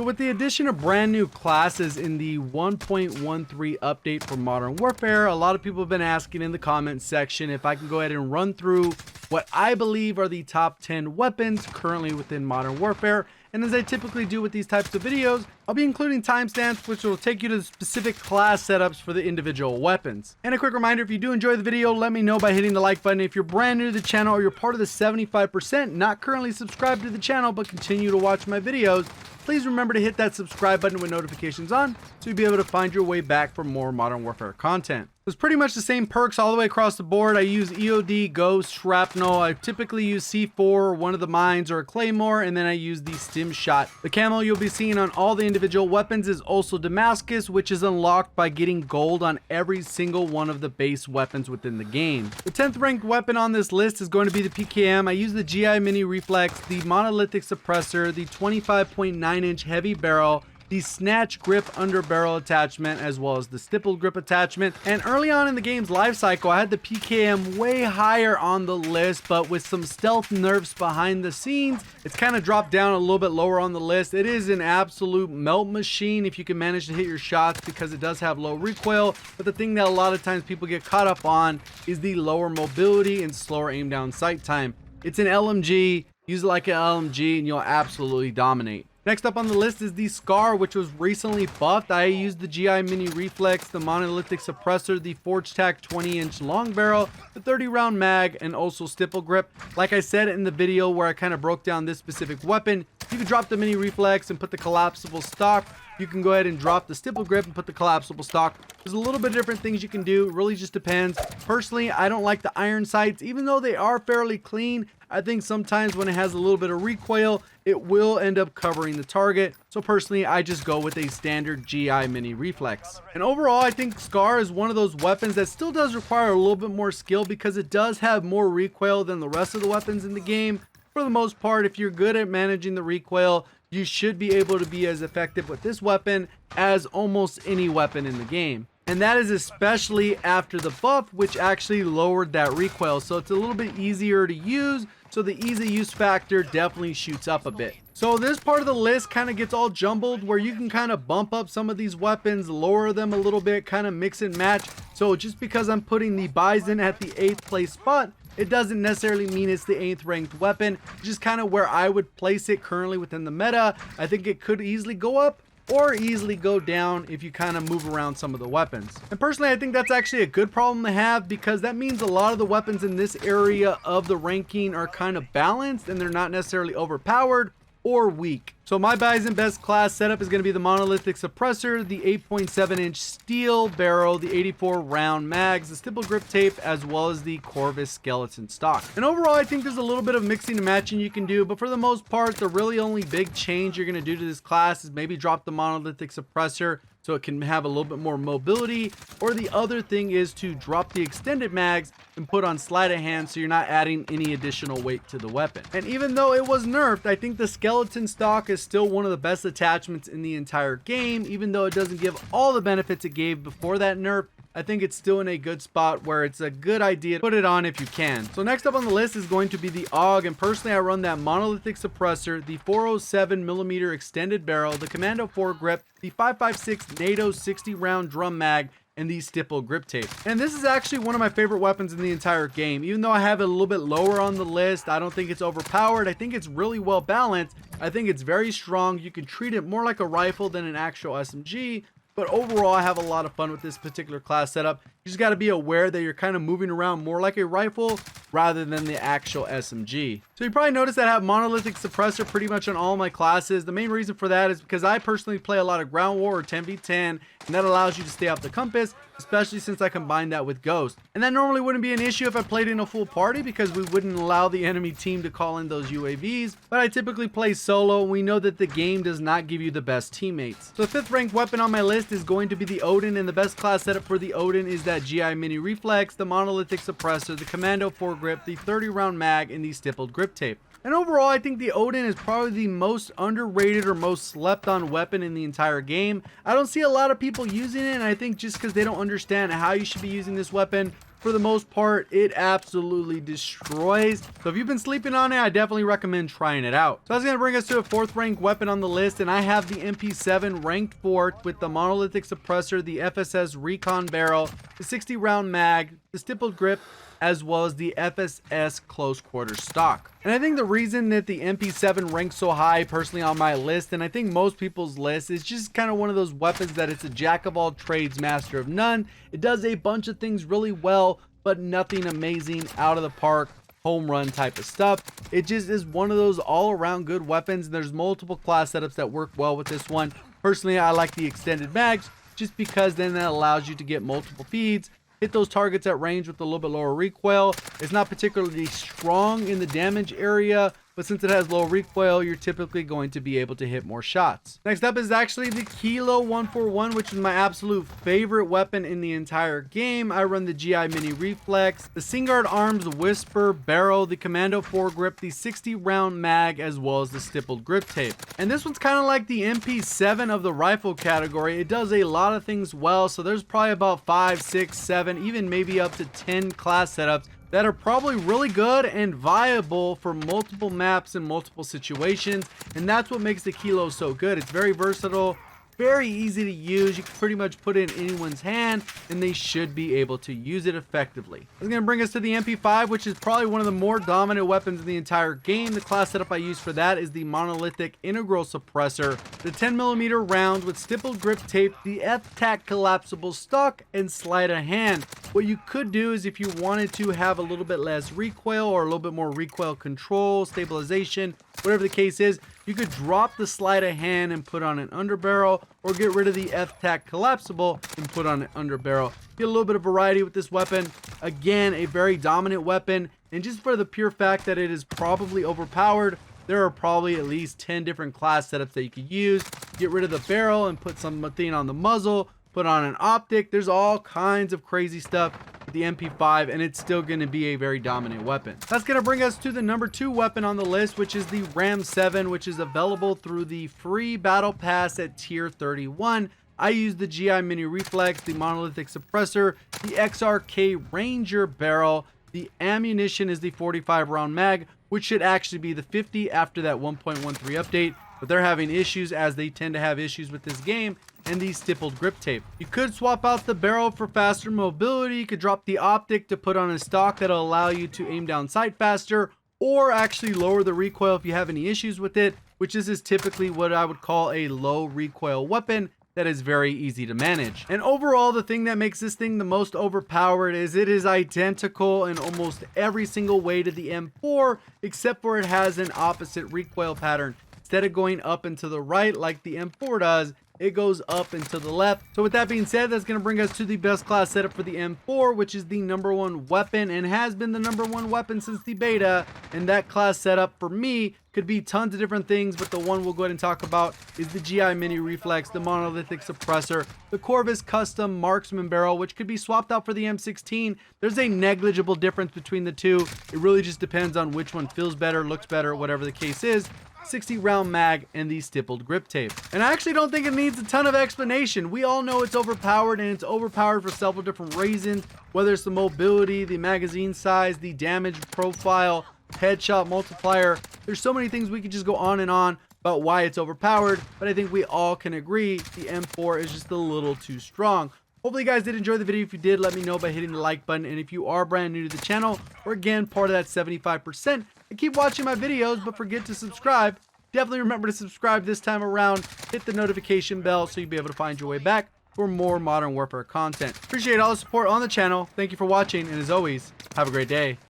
So with the addition of brand new classes in the 1.13 update for Modern Warfare, a lot of people have been asking in the comment section if I can go ahead and run through what I believe are the top 10 weapons currently within Modern Warfare. And as I typically do with these types of videos, I'll be including timestamps which will take you to the specific class setups for the individual weapons. And a quick reminder, if you do enjoy the video, let me know by hitting the like button. If you're brand new to the channel or you're part of the 75% not currently subscribed to the channel but continue to watch my videos, please remember to hit that subscribe button with notifications on so you'll be able to find your way back for more Modern Warfare content. It's pretty much the same perks all the way across the board. I use EOD, Ghost, Shrapnel. I typically use C4 or one of the mines or a Claymore, and then I use the Stim Shot. The camo you'll be seeing on all the individual weapons is also Damascus, which is unlocked by getting gold on every single one of the base weapons within the game. The 10th ranked weapon on this list is going to be the PKM. I use the GI Mini Reflex, the Monolithic Suppressor, the 25.9-inch heavy barrel, the Snatch Grip under barrel attachment, as well as the Stippled Grip attachment. And early on in the game's life cycle, I had the PKM way higher on the list, but with some stealth nerfs behind the scenes, it's kind of dropped down a little bit lower on the list. It is an absolute melt machine if you can manage to hit your shots because it does have low recoil, but the thing that a lot of times people get caught up on is the lower mobility and slower aim down sight time. It's an LMG, use it like an LMG and you'll absolutely dominate. Next up on the list is the Scar, which was recently buffed. I used the GI Mini Reflex, the Monolithic Suppressor, the Forge Tac 20-inch long barrel, the 30-round mag, and also Stipple Grip. Like I said in the video where I kind of broke down this specific weapon, you can drop the Mini Reflex and put the collapsible stock. You can go ahead and drop the Stipple Grip and put the collapsible stock. There's a little bit of different things you can do. It really just depends. Personally, I don't like the iron sights. Even though they are fairly clean, I think sometimes when it has a little bit of recoil, it will end up covering the target. So personally, I just go with a standard GI Mini Reflex. And overall, I think Scar is one of those weapons that still does require a little bit more skill because it does have more recoil than the rest of the weapons in the game. For the most part, if you're good at managing the recoil, you should be able to be as effective with this weapon as almost any weapon in the game. And that is especially after the buff, which actually lowered that recoil. So it's a little bit easier to use. So the easy use factor definitely shoots up a bit. So this part of the list kind of gets all jumbled where you can kind of bump up some of these weapons, lower them a little bit, kind of mix and match. So just because I'm putting the Bizon at the 8th place spot, it doesn't necessarily mean it's the 8th ranked weapon, just kind of where I would place it currently within the meta. I think it could easily go up or easily go down if you kind of move around some of the weapons. And personally, I think that's actually a good problem to have because that means a lot of the weapons in this area of the ranking are kind of balanced and they're not necessarily overpowered or weak. So my Bizon best class setup is going to be the Monolithic Suppressor, the 8.7-inch steel barrel, the 84-round mags, the Stipple Grip tape, as well as the Corvus skeleton stock. And overall, I think there's a little bit of mixing and matching you can do, but for the most part, the really only big change you're going to do to this class is maybe drop the Monolithic Suppressor so it can have a little bit more mobility, or the other thing is to drop the extended mags and put on sleight of hand so you're not adding any additional weight to the weapon. And even though it was nerfed, I think the skeleton stock is still one of the best attachments in the entire game. Even though it doesn't give all the benefits it gave before that nerf, I think it's still in a good spot where it's a good idea to put it on if you can. So next up on the list is going to be the AUG, and personally I run that Monolithic Suppressor, the 407mm extended barrel, the Commando 4 grip, the 5.56 NATO 60-round drum mag, and the Stipple Grip tape. And this is actually one of my favorite weapons in the entire game. Even though I have it a little bit lower on the list, I don't think it's overpowered. I think it's really well balanced. I think it's very strong. You can treat it more like a rifle than an actual SMG. But overall, I have a lot of fun with this particular class setup. You just got to be aware that you're kind of moving around more like a rifle rather than the actual SMG. So you probably noticed that I have Monolithic Suppressor pretty much on all my classes. The main reason for that is because I personally play a lot of ground war or 10v10, and that allows you to stay off the compass, especially since I combine that with Ghost. And that normally wouldn't be an issue if I played in a full party because we wouldn't allow the enemy team to call in those UAVs, but I typically play solo, and we know that the game does not give you the best teammates. So the 5th ranked weapon on my list is going to be the Oden, and the best class setup for the Oden is that GI Mini Reflex, the Monolithic Suppressor, the Commando 4 grip, the 30-round mag, and the Stippled Grip tape. And overall, I think the Oden is probably the most underrated or most slept on weapon in the entire game. I don't see a lot of people using it, and I think just because they don't understand how you should be using this weapon, for the most part, it absolutely destroys. So if you've been sleeping on it, I definitely recommend trying it out. So that's going to bring us to a 4th ranked weapon on the list, and I have the MP7 ranked 4th with the monolithic suppressor, the FSS recon barrel, the 60 round mag, the stippled grip, as well as the FSS close quarter stock. And I think the reason that the MP7 ranks so high personally on my list, and I think most people's list, is just kind of one of those weapons that it's a jack of all trades, master of none. It does a bunch of things really well, but nothing amazing, out of the park, home run type of stuff. It just is one of those all around good weapons. There's multiple class setups that work well with this one. Personally, I like the extended mags just because then that allows you to get multiple feeds, hit those targets at range with a little bit lower recoil. It's not particularly strong in the damage area, but since it has low recoil, you're typically going to be able to hit more shots. Next up is actually the Kilo 141, which is my absolute favorite weapon in the entire game. I run the GI Mini Reflex, the Singard Arms Whisper Barrel, the Commando foregrip, the 60 round mag, as well as the stippled grip tape. And this one's kind of like the MP7 of the rifle category. It does a lot of things well, so there's probably about 5, 6, 7, even maybe up to 10 class setups that are probably really good and viable for multiple maps and multiple situations, and that's what makes the Kilo so good. It's very versatile, very easy to use. You can pretty much put it in anyone's hand and they should be able to use it effectively. That's going to bring us to the MP5, which is probably one of the more dominant weapons in the entire game. The class setup I use for that is the monolithic integral suppressor, the 10mm round with stippled grip tape, the F-Tac collapsible stock, and sleight of hand. What you could do is if you wanted to have a little bit less recoil or a little bit more recoil control, stabilization, whatever the case is, you could drop the sleight of hand and put on an underbarrel, or get rid of the F-Tac collapsible and put on an underbarrel. Get a little bit of variety with this weapon. Again, a very dominant weapon, and just for the pure fact that it is probably overpowered, there are probably at least 10 different class setups that you could use. Get rid of the barrel and put something on the muzzle, put on an optic. There's all kinds of crazy stuff with the MP5, and it's still going to be a very dominant weapon. That's going to bring us to the number 2 weapon on the list, which is the Ram 7, which is available through the free battle pass at tier 31. I use the GI Mini Reflex, the monolithic suppressor, the XRK Ranger barrel. The ammunition is the 45 round mag, which should actually be the 50 after that 1.13 update, but they're having issues, as they tend to have issues with this game, and the stippled grip tape. You could swap out the barrel for faster mobility. You could drop the optic to put on a stock that'll allow you to aim down sight faster, or actually lower the recoil if you have any issues with it, which is typically what I would call a low recoil weapon that is very easy to manage. And overall, the thing that makes this thing the most overpowered is it is identical in almost every single way to the M4, except for it has an opposite recoil pattern. Instead of going up and to the right like the M4 does, it goes up and to the left. So with that being said, that's going to bring us to the best class setup for the M4, which is the #1 weapon and has been the #1 weapon since the beta. And that class setup for me could be tons of different things, but the one we'll go ahead and talk about is the GI Mini Reflex, the monolithic suppressor, the Corvus custom marksman barrel, which could be swapped out for the M16. There's a negligible difference between the two. It really just depends on which one feels better, looks better, whatever the case is. 60 round mag, and the stippled grip tape. And I actually don't think it needs a ton of explanation. We all know it's overpowered, and it's overpowered for several different reasons, whether it's the mobility, the magazine size, the damage profile, headshot multiplier. There's so many things we could just go on and on about why it's overpowered, but I think we all can agree the M4 is just a little too strong. Hopefully you guys did enjoy the video. If you did, let me know by hitting the like button, and if you are brand new to the channel, or again part of that 75%, and keep watching my videos but forget to subscribe, definitely remember to subscribe this time around. Hit the notification bell so you'll be able to find your way back for more Modern Warfare content. Appreciate all the support on the channel. Thank you for watching, and as always, have a great day.